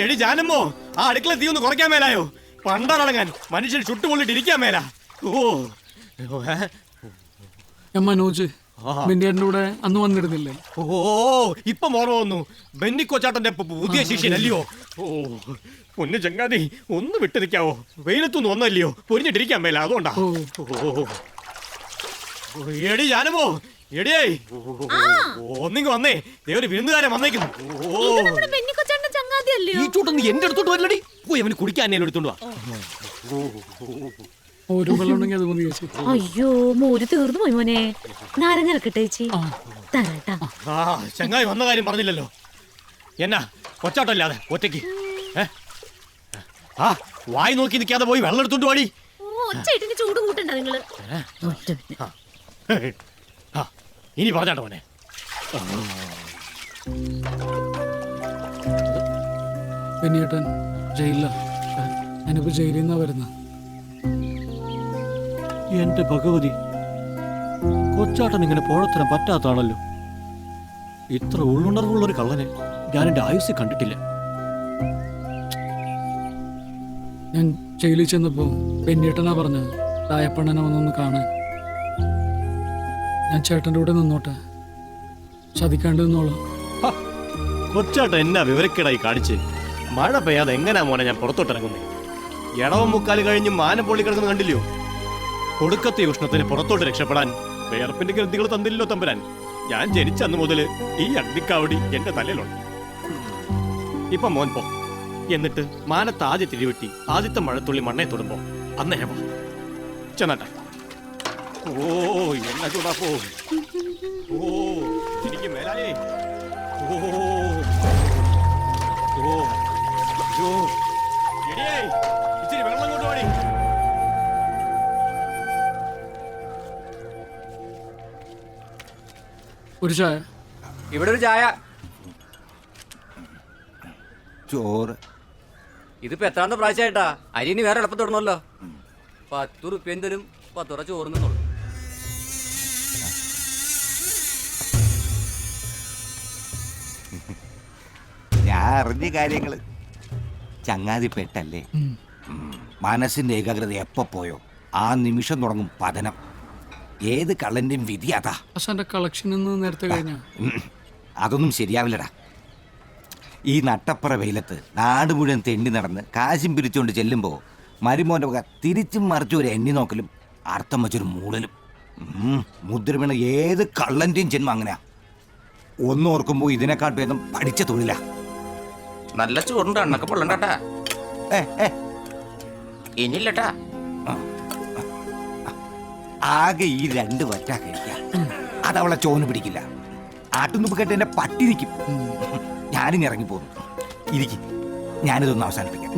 എടി ജാനമ്മോ, ആ അടുക്കള തീ ഒന്ന് കുറയ്ക്കാൻ മേലായോ? പണ്ടാറടങ്ങാൻ മനുഷ്യൻ ചുട്ടുപൊള്ളിട്ട് ഇരിക്കാൻ മേല. മനോജ് ബെന്നിയേട്ടൻ്റെ കൂടെ അന്ന് വന്നിരുന്നില്ലേ? ഇപ്പൊ ഓർമ്മ വന്നു. ബെന്നി കൊച്ചാട്ടന്റെ പുതിയ ശിഷ്യനല്ലയോ? പൊന്നു ചങ്ങാതി, ഒന്ന് വിട്ടു നിൽക്കാവോ? വെയിലത്തൊന്നും ഒന്നല്ലയോ, പൊരിഞ്ഞിട്ടിരിക്കാൻ മേല, അതുകൊണ്ടാ. എടി ജാനമോ, എടിയേ ഒന്നിങ്ങ് വന്നേ, ഒരു വിരുന്നുകാരൻ വന്നേക്കുന്നു. ഈ ചൂട്ടൊന്ന് എന്റെ അടുത്തോട്ട് വരില്ലടി, പോയി അവന് കുടിക്കാൻ എന്നെ എടുത്തോണ്ട് വാ. അയ്യോ, മോര് തീർന്നു പോയി മോനെ. നാരങ്ങ ഇറക്കട്ടെ ചേച്ചി? തരാട്ടാ. ചങ്ങായി വന്ന കാര്യം പറഞ്ഞില്ലല്ലോ. എന്നാ കൊച്ചാട്ടല്ലാതെ ഒറ്റയ്ക്ക്? വായി നോക്കി നിൽക്കാതെ പോയി വെള്ളം എടുത്തോണ്ട് വാടി. ചൂട് കൂട്ടണ്ട നിങ്ങള്. ഇനി പറഞ്ഞാട്ടോ മോനെ. ബെന്നിയേട്ടൻ ജയിലില. ഞാനിപ്പോ ജയിലിൽ നിന്നാ വരുന്ന. എന്റെ ഭഗവതി, കൊച്ചാട്ടൻ ഇങ്ങനെ പോഴത്തരം പറ്റാത്താണല്ലോ. ഇത്ര ഉള്ളുണർവുള്ളൊരു കള്ളനെ ഞാൻ എന്റെ ആയുസ്സിൽ കണ്ടിട്ടില്ല. ഞാൻ ജയിലിൽ ചെന്നപ്പോ ബെന്നിയേട്ടനാ പറഞ്ഞത് രായപ്പണ്ണനെ വന്നൊന്ന് കാണാൻ. ഞാൻ ചേട്ടൻ്റെ കൂടെ നിന്നോട്ടെ, ചതിക്കാണ്ട് നിന്നോളാം. കൊച്ചാട്ടൻ എന്നാ വിവരക്കേടായി കാണിച്ച്. മഴ പെയ്യാതെ എങ്ങനാ മോനെ ഞാൻ പുറത്തോട്ടിറങ്ങുന്നേ? ഇടവം മുക്കാൽ കഴിഞ്ഞ് മാനം പൊള്ളി കിടക്കുന്നത് കണ്ടില്ലയോ? കൊടുക്കത്തെ ഉഷ്ണത്തിന് പുറത്തോട്ട് രക്ഷപ്പെടാൻ വേർപ്പിന്റെ ഗ്രന്ഥികൾ തന്നില്ലല്ലോ തമ്പുരാൻ. ഞാൻ ജനിച്ചന്ന് മുതൽ ഈ അഗ്നിക്കാവടി എന്റെ തലയിലുണ്ട്. ഇപ്പൊ മോൻ പോ, എന്നിട്ട് മാനത്ത് ആദ്യ തിരിവെട്ടി ആദ്യത്തെ മഴത്തുള്ളി മണ്ണെ തൊടുമ്പോ അന്നേ വാ ചെന്നാട്ടെ. എന്നാ ചൂടാ പോ. എനിക്ക് മേലായേ. ഇച്ചിരി വെള്ളം കൊണ്ടുപോടി. ഒരു ചായ. ഇവിടെ ഒരു ചായ. ചോറ്. ഇതിപ്പോ എത്രാമത്തെ പ്രാവശ്യമായിട്ടാ? അരിന് വേറെ എളുപ്പം തുടങ്ങണല്ലോ. 10 റുപ്യ എന്തേലും 10 ഉറ ചോറ് നിന്നുള്ളൂ. ഞാൻ അറിഞ്ഞ കാര്യങ്ങള് ചങ്ങാതി പെട്ടല്ലേ. മനസ്സിന്റെ ഏകാഗ്രത എപ്പോ പോയോ ആ നിമിഷം തുടങ്ങും പതനം. ഏത് കള്ളന്റെയും വിധി അതാ. കളക്ഷൻ നേരത്തെ കഴിഞ്ഞ അതൊന്നും ശരിയാവില്ലടാ. ഈ നട്ടപ്പുറ വെയിലത്ത് നാട് മുഴുവൻ തെണ്ടി നടന്ന് കാശും പിരിച്ചുകൊണ്ട് ചെല്ലുമ്പോൾ മരുമോന്റെ വക തിരിച്ചും മറിച്ചും ഒരു എണ്ണി നോക്കലും അർത്ഥം വെച്ചൊരു മൂടലും. മുദ്ര വീണ ഏത് കള്ളന്റെയും ജന്മം അങ്ങനെയാ. ഒന്നോർക്കുമ്പോൾ ഇതിനെക്കാട്ട് ഭേദം പഠിച്ച തൊഴിലാ. നല്ല ചോറുണ്ട്, അണ്ണൊക്കെ പൊള്ളണ്ടാ. ഇനിയില്ലട്ടാ. ആകെ ഈ 2 വറ്റാ കഴിക്കാം. അതവളെ ചോന് പിടിക്കില്ല. ആട്ടുന്നുപ്പ് കേട്ട് എന്നെ പട്ടി നിൽക്കും. ഞാനിങ്ങ് ഇറങ്ങിപ്പോന്നു. ഇരിക്കും, ഞാനിതൊന്ന് അവസാനിപ്പിക്കാം.